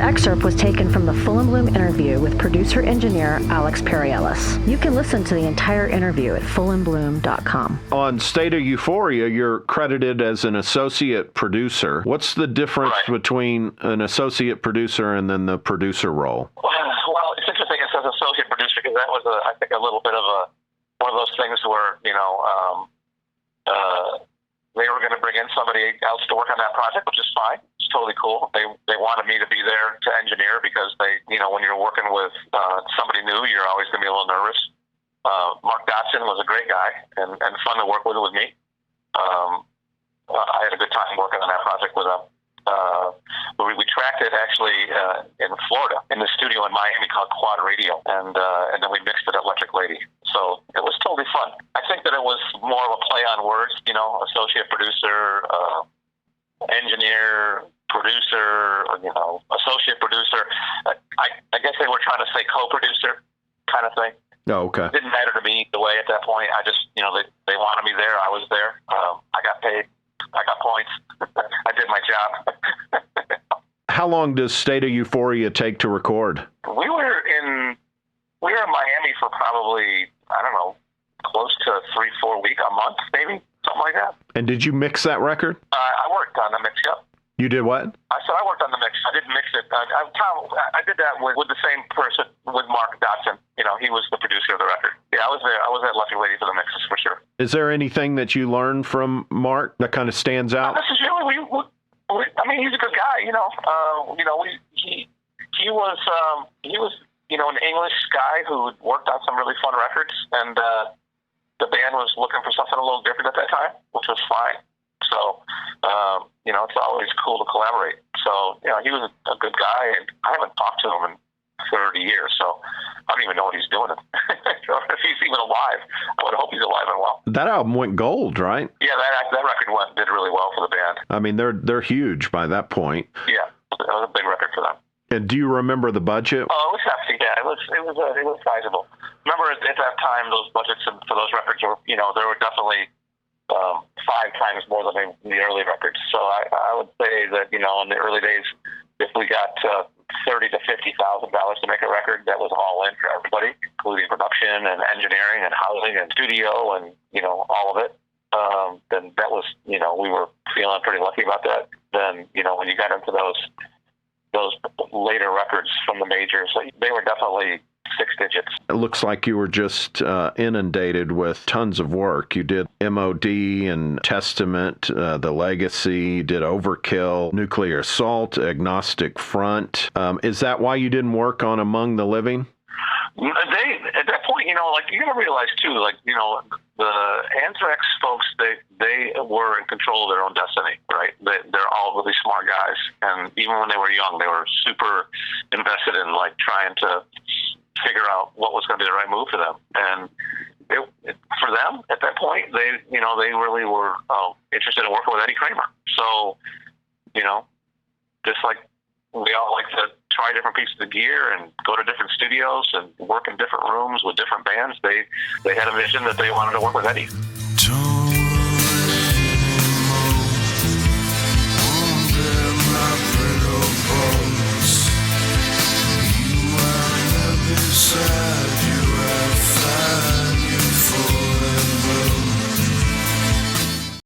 excerpt was taken from the Full and Bloom interview with producer-engineer Alex Perialas. You can listen to the entire interview at fullandbloom.com. On State of Euphoria, you're credited as an associate producer. What's the difference between an associate producer and then the producer role? Well, it's interesting it says associate producer because that was, I think, a little bit of one of those things where, they were going to bring in somebody else to work on that project, which is fine. It's totally cool. They wanted me to be there to engineer because when you're working with somebody new, you're always going to be a little nervous. Mark Dodson was a great guy and fun to work with me. I had a good time working on that project with him. We tracked it actually in Florida in the studio in Miami called Quad Radio, and then we mixed it at Electric Lady. So it was totally fun. I think that it was more of a play on words, associate producer, engineer, producer, associate producer. I guess they were trying to say co-producer kind of thing. Oh, okay. It didn't matter to me the way at that point. I just, they wanted me there. I was there. I got paid. I got points. I did my job. How long does State of Euphoria take to record? We were in Miami for probably, I don't know, close to 3-4 weeks, a month, maybe, something like that. And did you mix that record? I worked on the mix, yep. You did what? I said I worked on the mix. I didn't mix it. I did that with the same person, with Mark Dodson. He was the producer of the record. Yeah, I was there. I was at Lucky Lady for the mixes for sure. Is there anything that you learned from Mark that kind of stands out? Not necessarily. He's a good guy. He was an English guy who worked on some really fun records, and the band was looking for something a little different at that time, which was fine. So, it's always cool to collaborate. So, he was a good guy, and I haven't talked to him in 30 years, so I don't even know what he's doing, or if he's even alive. I would hope he's alive and well. That album went gold, right? Yeah, that record did really well for the band. I mean, they're huge by that point. Yeah, it was a big record for them. And do you remember the budget? Oh, it was hefty. Yeah, it was sizable. Remember at that time, those budgets for those records were, there were definitely 5 times more than the early records. So I would say that, in the early days, if we got $30,000 to $50,000 to make a record, that was all in for everybody, including production and engineering and housing and studio and, all of it. Then that was, we were feeling pretty lucky about that. Then, when you got into those later records from the majors, they were definitely 6 digits. It looks like you were just inundated with tons of work. You did MOD and Testament, The Legacy, you did Overkill, Nuclear Assault, Agnostic Front. Is that why you didn't work on Among the Living? At that point, you got to realize too, the Anthrax folks, they were in control of their own destiny, right? They're all really smart guys, and even when they were young, they were super invested in trying to figure out what was going to be the right move for them. And for them at that point, they really were interested in working with Eddie Kramer. So, just like we all like to try different pieces of gear and go to different studios and work in different rooms with different bands, they had a vision that they wanted to work with Eddie.